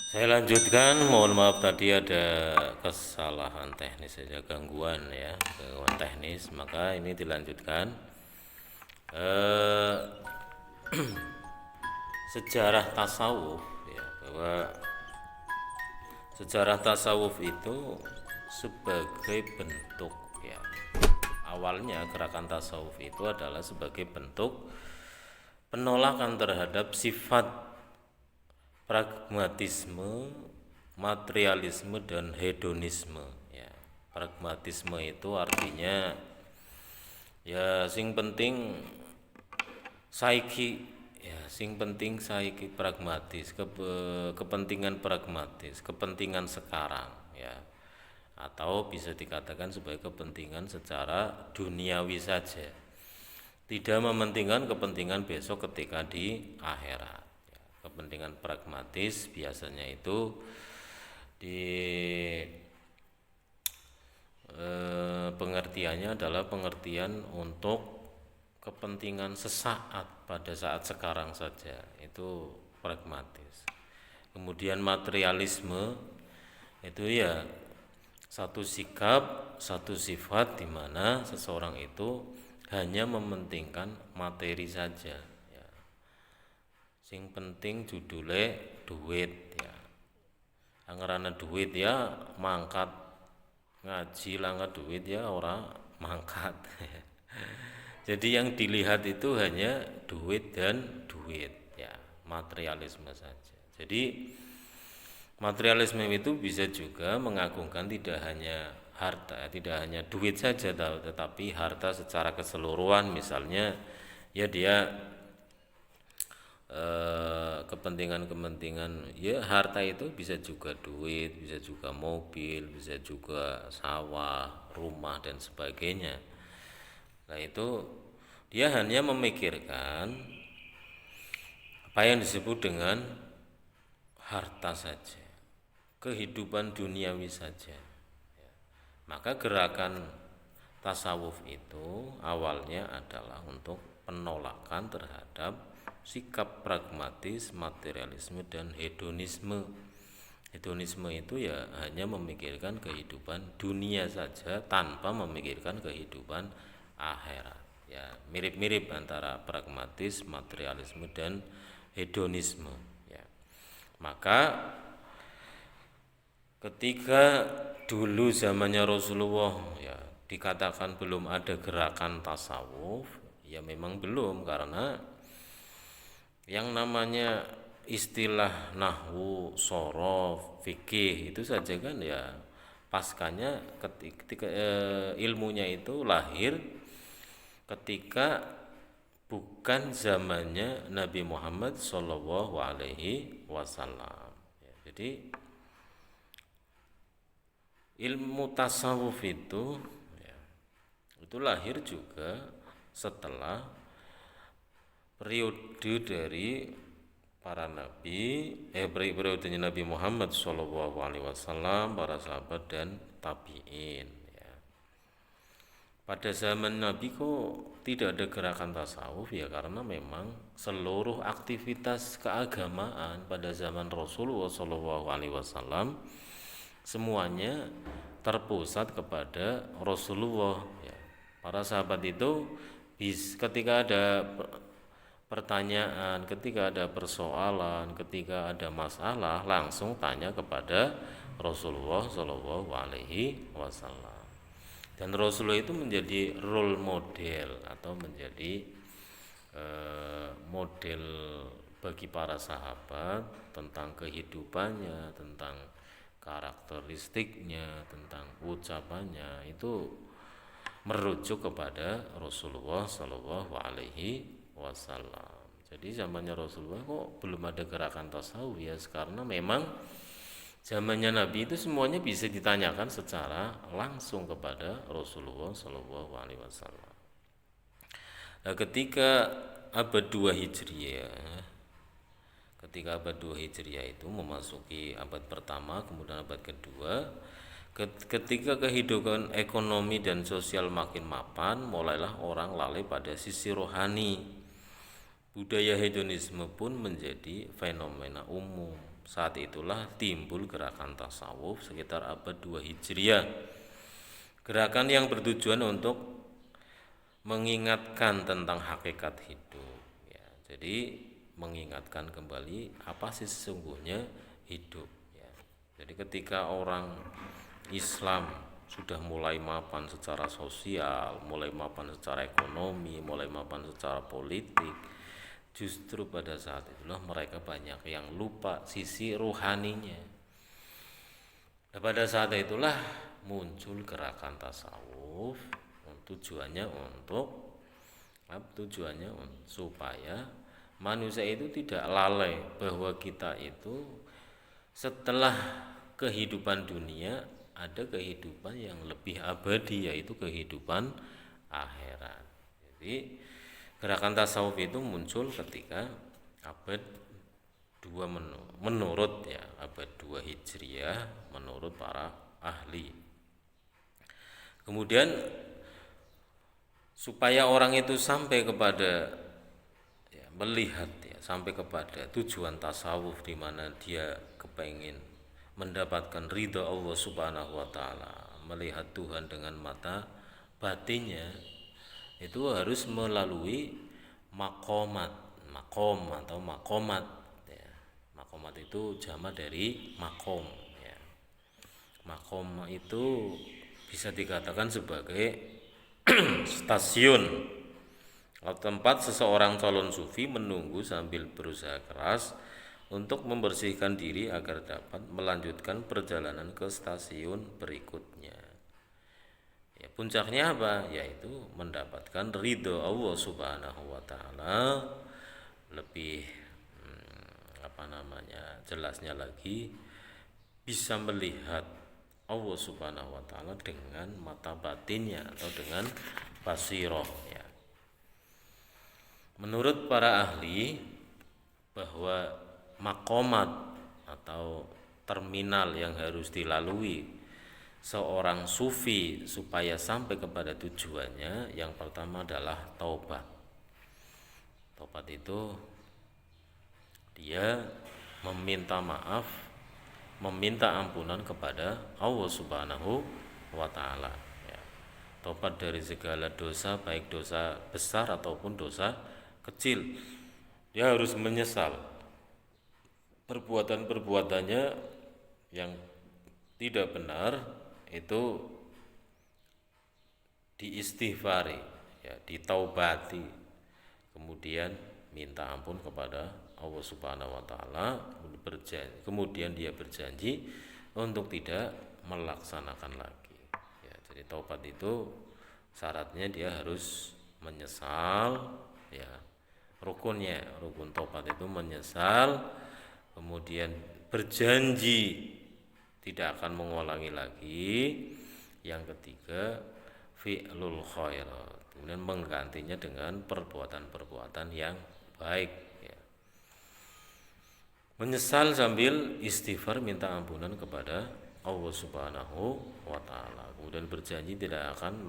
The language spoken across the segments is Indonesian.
Saya lanjutkan, mohon maaf tadi ada kesalahan teknis saja, gangguan ya, gangguan teknis, maka ini dilanjutkan. Eh, Sejarah tasawuf ya, bahwa sejarah tasawuf itu sebagai bentuk ya, awalnya gerakan tasawuf itu adalah sebagai bentuk penolakan terhadap sifat pragmatisme, materialisme dan hedonisme ya. Pragmatisme itu artinya ya sing penting saiki ya, sing penting saiki pragmatis, kepentingan pragmatis, kepentingan sekarang ya, atau bisa dikatakan sebagai kepentingan secara duniawi saja, tidak mementingkan kepentingan besok ketika di akhirat ya. Kepentingan pragmatis biasanya itu di pengertiannya adalah pengertian untuk kepentingan sesaat pada saat sekarang saja, itu pragmatis. Kemudian materialisme itu ya satu sikap, satu sifat di mana seseorang itu hanya mementingkan materi saja ya. Sing penting judule duit ya, anggaran duit ya mangkat, ngaji langgar duit ya orang mangkat. Jadi yang dilihat itu hanya duit dan duit ya, materialisme saja. Jadi materialisme itu bisa juga mengagungkan tidak hanya harta, tidak hanya duit saja, tetapi harta secara keseluruhan. Misalnya ya dia kepentingan-kepentingan ya, harta itu bisa juga duit, bisa juga mobil, bisa juga sawah, rumah dan sebagainya. Nah itu dia hanya memikirkan apa yang disebut dengan harta saja, kehidupan duniawi saja. Maka gerakan tasawuf itu awalnya adalah untuk penolakan terhadap sikap pragmatis, materialisme dan hedonisme. Hedonisme itu ya hanya memikirkan kehidupan dunia saja tanpa memikirkan kehidupan akhirat. Ya, mirip-mirip antara pragmatis, materialisme dan hedonisme ya. Maka ketika dulu zamannya Rasulullah ya dikatakan belum ada gerakan tasawuf, ya memang belum, karena yang namanya istilah nahwu, sorof, fikih itu saja kan ya paskanya ketika ilmunya itu lahir ketika bukan zamannya Nabi Muhammad Shallallahu Alaihi Wasallam ya, jadi ilmu tasawuf itu ya, itu lahir juga setelah periode dari para nabi, periodenya Nabi Muhammad Shallallahu Alaihi Wasallam, para sahabat dan tabiin ya. Pada zaman Nabi kok tidak ada gerakan tasawuf ya, karena memang seluruh aktivitas keagamaan pada zaman Rasulullah Shallallahu Alaihi Wasallam semuanya terpusat kepada Rasulullah ya. Para sahabat itu ketika ada pertanyaan, ketika ada persoalan, ketika ada masalah langsung tanya kepada Rasulullah Shallallahu Alaihi Wasallam. Dan Rasulullah itu menjadi role model atau menjadi model bagi para sahabat tentang kehidupannya, tentang karakteristiknya, tentang ucapannya, itu merujuk kepada Rasulullah Shallallahu Alaihi Wasallam. Jadi zamannya Rasulullah kok belum ada gerakan tasawuf ya, karena memang zamannya Nabi itu semuanya bisa ditanyakan secara langsung kepada Rasulullah Shallallahu Alaihi Wasallam. Nah, ketika abad 2 Hijriah, ketika abad 2 Hijriah itu memasuki abad pertama, kemudian abad kedua, ketika kehidupan ekonomi dan sosial makin mapan, mulailah orang lalai pada sisi rohani, budaya hedonisme pun menjadi fenomena umum. Saat itulah timbul gerakan tasawuf sekitar abad 2 Hijriah. Gerakan yang bertujuan untuk mengingatkan tentang hakikat hidup. Ya, jadi mengingatkan kembali apa sih sesungguhnya hidup. Ya. Jadi ketika orang Islam sudah mulai mapan secara sosial, mulai mapan secara ekonomi, mulai mapan secara politik, justru pada saat itulah mereka banyak yang lupa sisi rohaninya. Nah, pada saat itulah muncul gerakan tasawuf, tujuannya supaya manusia itu tidak lalai bahwa kita itu setelah kehidupan dunia ada kehidupan yang lebih abadi, yaitu kehidupan akhirat. Jadi gerakan tasawuf itu muncul ketika abad 2 menurut ya abad 2 Hijriah menurut para ahli. Kemudian supaya orang itu sampai kepada ya, melihat ya, sampai kepada tujuan tasawuf di mana dia kepengin mendapatkan ridha Allah Subhanahu wa taala, melihat Tuhan dengan mata batinnya, itu harus melalui makomat atau makomat ya. Makomat itu jamak dari makom ya. Makom itu bisa dikatakan sebagai stasiun atau tempat seseorang calon sufi menunggu sambil berusaha keras untuk membersihkan diri agar dapat melanjutkan perjalanan ke stasiun berikutnya. Ya, puncaknya apa? Yaitu mendapatkan ridho Allah Subhanahu wa taala. Lebih jelasnya lagi, bisa melihat Allah Subhanahu wa taala dengan mata batinnya atau dengan basiroh ya. Menurut para ahli bahwa makomat atau terminal yang harus dilalui seorang sufi supaya sampai kepada tujuannya, yang pertama adalah taubat. Taubat itu dia meminta maaf, meminta ampunan kepada Allah Subhanahu wa taala ya. Taubat dari segala dosa, baik dosa besar ataupun dosa kecil. Dia harus menyesal perbuatan-perbuatannya yang tidak benar, itu diistighfari ya, ditaubati, kemudian minta ampun kepada Allah Subhanahu wa taala, kemudian dia berjanji untuk tidak melaksanakan lagi ya. Jadi taubat itu syaratnya dia harus menyesal ya. Rukun taubat itu menyesal, kemudian berjanji tidak akan mengulangi lagi. Yang ketiga, fi'lul khairat, kemudian menggantinya dengan perbuatan-perbuatan yang baik ya. Menyesal sambil istighfar, minta ampunan kepada Allah Subhanahu wa taala, kemudian berjanji tidak akan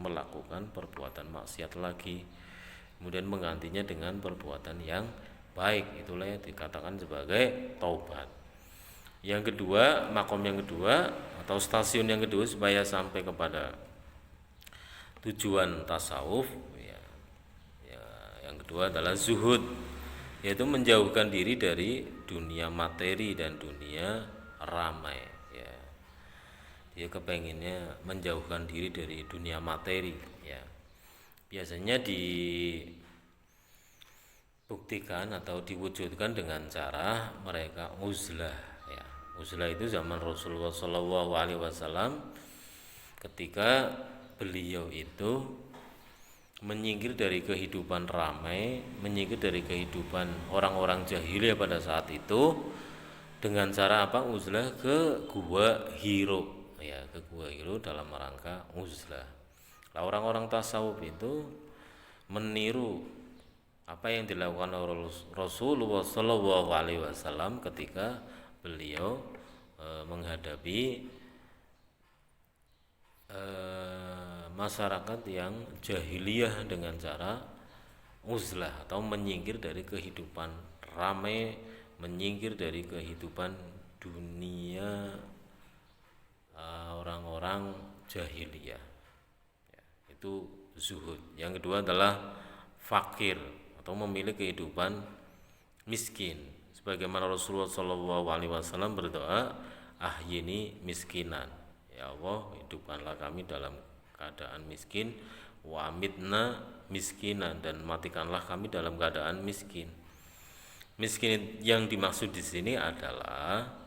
melakukan perbuatan maksiat lagi, kemudian menggantinya dengan perbuatan yang baik. Itulah yang dikatakan sebagai taubat. Yang kedua, makom yang kedua atau stasiun yang kedua supaya sampai kepada tujuan tasawuf ya, yang kedua adalah zuhud, yaitu menjauhkan diri dari dunia materi dan dunia ramai ya. Dia kepenginnya menjauhkan diri dari dunia materi ya. Biasanya dibuktikan atau diwujudkan dengan cara mereka uzlah ya. Uzlah itu zaman Rasulullah SAW ketika beliau itu menyingkir dari kehidupan ramai, menyingkir dari kehidupan orang-orang jahiliyah pada saat itu dengan cara apa? Uzlah ke Gua Hiro ya, ke Gua Hiro dalam rangka uzlah. Nah, orang-orang tasawuf itu meniru apa yang dilakukan oleh Rasulullah SAW ketika beliau menghadapi masyarakat yang jahiliyah dengan cara uzlah atau menyingkir dari kehidupan ramai, menyingkir dari kehidupan dunia orang-orang jahiliyah. Ya, itu zuhud. Yang kedua adalah fakir atau memilih kehidupan miskin. Sebagaimana Rasulullah SAW berdoa, ahyini miskinan. Ya Allah, hidupkanlah kami dalam keadaan miskin, wa amitna miskinan, dan matikanlah kami dalam keadaan miskin. Miskin yang dimaksud di sini adalah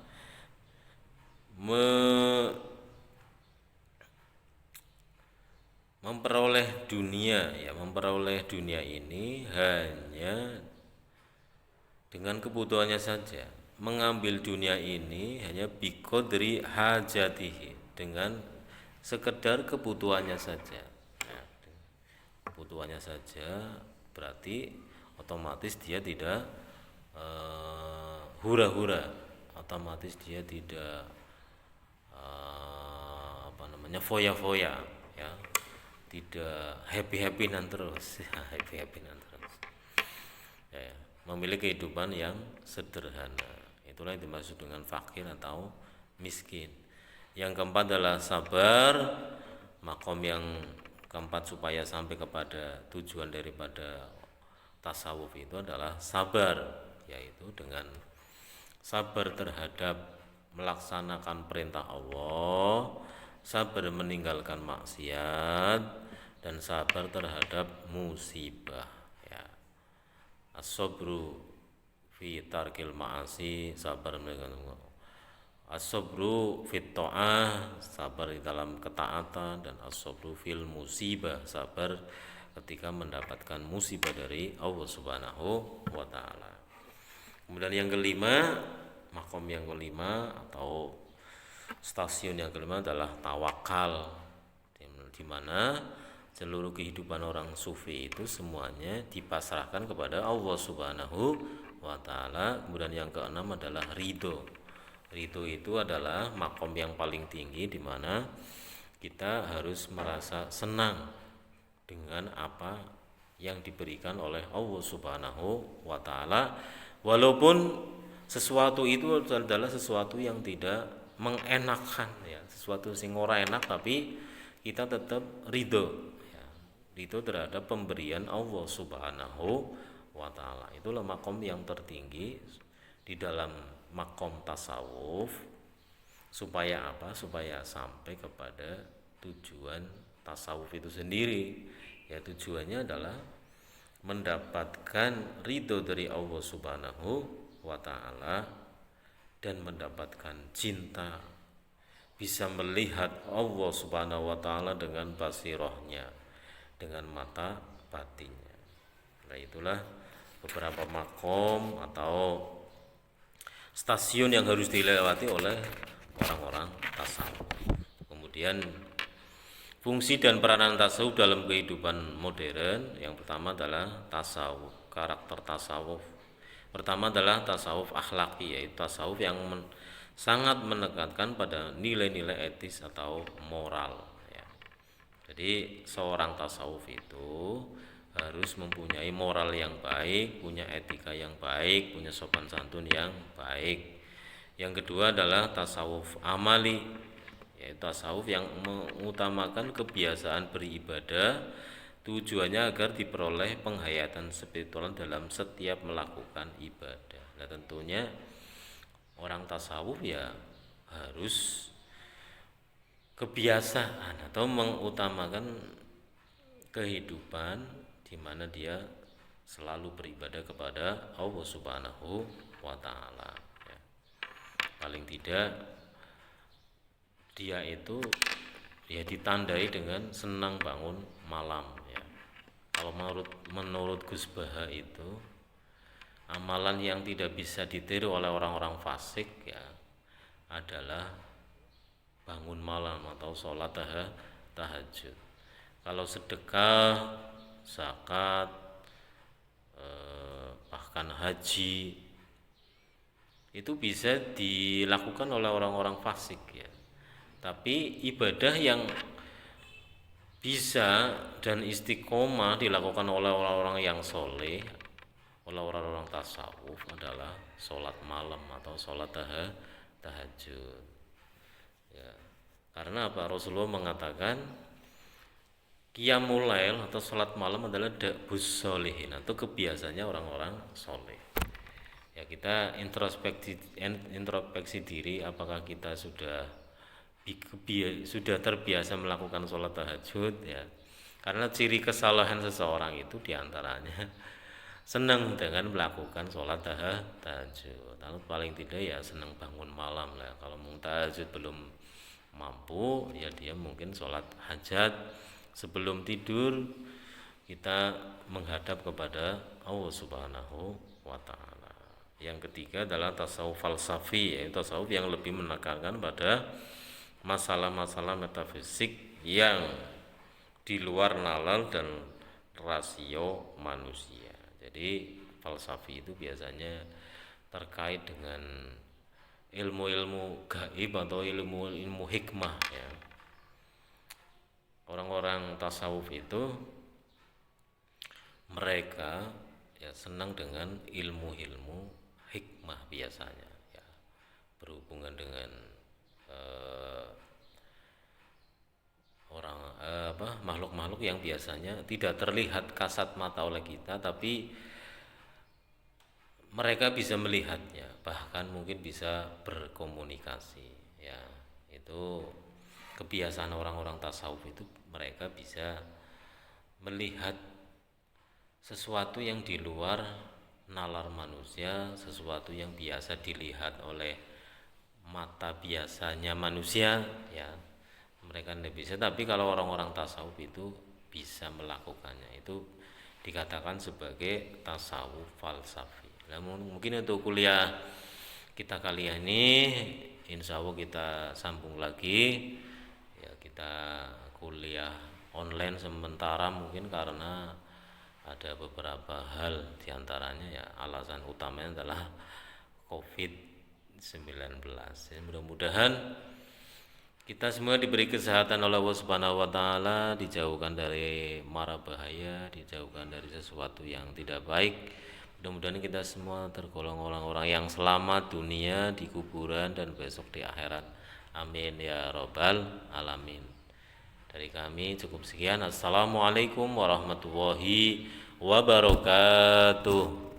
memperoleh dunia, ya, memperoleh dunia ini hanya dengan kebutuhannya saja, mengambil dunia ini hanya biqadri hajatihi, dengan sekedar kebutuhannya saja. Nah, kebutuhannya saja berarti otomatis dia tidak hura-hura, otomatis dia tidak foya-foya, ya, tidak happy-happyan terus, happy-happyan terus, ya, memilih kehidupan yang sederhana. Itulah yang dimaksud dengan fakir atau miskin. Yang keempat adalah sabar. Makom yang keempat supaya sampai kepada tujuan daripada tasawuf itu adalah sabar, yaitu dengan sabar terhadap melaksanakan perintah Allah, sabar meninggalkan maksiat, dan sabar terhadap musibah, ya. As-sabru fi tarkil ma'asi, sabar meninggalkan. As-sabru fit ta'ah, sabar di dalam ketaatan, dan as-sabru fil musibah, sabar ketika mendapatkan musibah dari Allah Subhanahu wa taala. Kemudian yang kelima, makom yang kelima atau stasiun yang kelima adalah tawakal, di mana seluruh kehidupan orang sufi itu semuanya dipasrahkan kepada Allah Subhanahu wa taala. Kemudian yang keenam adalah ridho. Ridho itu adalah makom yang paling tinggi, di mana kita harus merasa senang dengan apa yang diberikan oleh Allah Subhanahu wa taala, walaupun sesuatu itu adalah sesuatu yang tidak mengenakan, ya, sesuatu sing ora enak, tapi kita tetap ridho, ya, ridho terhadap pemberian Allah Subhanahu wa taala. Itulah makom yang tertinggi di dalam makom tasawuf. Supaya apa? Supaya sampai kepada tujuan tasawuf itu sendiri. Ya, tujuannya adalah mendapatkan ridho dari Allah Subhanahu wa taala dan mendapatkan cinta, bisa melihat Allah Subhanahu wa taala dengan basirahnya, dengan mata batinnya. Nah, itulah beberapa makom atau stasiun yang harus dilewati oleh orang-orang tasawuf. Kemudian fungsi dan peranan tasawuf dalam kehidupan modern, yang pertama adalah tasawuf, karakter tasawuf. Pertama adalah tasawuf akhlaki, yaitu tasawuf yang sangat menekankan pada nilai-nilai etis atau moral, ya. Jadi seorang tasawuf itu harus mempunyai moral yang baik, punya etika yang baik, punya sopan santun yang baik. Yang kedua adalah tasawuf amali, yaitu tasawuf yang mengutamakan kebiasaan beribadah, tujuannya agar diperoleh penghayatan spiritual dalam setiap melakukan ibadah. Nah, tentunya orang tasawuf ya harus kebiasaan atau mengutamakan kehidupan di mana dia selalu beribadah kepada Allah Subhanahu wa taala, ya. Paling tidak dia itu ya ditandai dengan senang bangun malam, ya. Kalau menurut Gus Baha itu amalan yang tidak bisa ditiru oleh orang-orang fasik, ya, adalah bangun malam atau sholat tahajud. Kalau sedekah, zakat, bahkan haji itu bisa dilakukan oleh orang-orang fasik, ya. Tapi ibadah yang bisa dan istiqomah dilakukan oleh orang-orang yang soleh, oleh orang-orang tasawuf adalah sholat malam atau sholat tahajud. Ya, karena apa? Rasulullah mengatakan qiyamul lail atau sholat malam adalah da'bus sholihin atau kebiasaannya orang-orang soleh. Ya, kita introspeksi diri, apakah kita sudah terbiasa melakukan sholat tahajud ya. Karena ciri kesalahan seseorang itu diantaranya senang dengan melakukan sholat tahajud. Lalu paling tidak ya senang bangun malam lah. Kalau mau tahajud belum mampu ya dia mungkin sholat hajat sebelum tidur, kita menghadap kepada Allah Subhanahu wa Ta'ala. Yang ketiga adalah tasawuf falsafi, yaitu tasawuf yang lebih menekankan pada masalah-masalah metafisik yang di luar nalar dan rasio manusia. Jadi falsafi itu biasanya terkait dengan ilmu-ilmu gaib atau ilmu-ilmu hikmah ya. Orang-orang tasawuf itu mereka ya senang dengan ilmu-ilmu hikmah biasanya ya, berhubungan dengan makhluk-makhluk yang biasanya tidak terlihat kasat mata oleh kita, tapi mereka bisa melihatnya, bahkan mungkin bisa berkomunikasi ya. Itu kebiasaan orang-orang tasawuf itu, mereka bisa melihat sesuatu yang di luar nalar manusia, sesuatu yang biasa dilihat oleh mata biasanya manusia ya, mereka tidak bisa. Tapi kalau orang-orang tasawuf itu bisa melakukannya, itu dikatakan sebagai tasawuf falsafi. Nah, mungkin untuk kuliah kita kali ini insya Allah kita sambung lagi ya. Kita kuliah online sementara mungkin karena ada beberapa hal, diantaranya ya alasan utamanya adalah COVID-19 ya. Mudah-mudahan kita semua diberi kesehatan oleh Allah Subhanahu wa Ta'ala, dijauhkan dari mara bahaya, dijauhkan dari sesuatu yang tidak baik. Mudah-mudahan kita semua tergolong orang-orang yang selamat dunia, di kuburan, dan besok di akhirat. Amin ya robbal alamin. Dari kami cukup sekian. Assalamualaikum warahmatullahi wabarakatuh.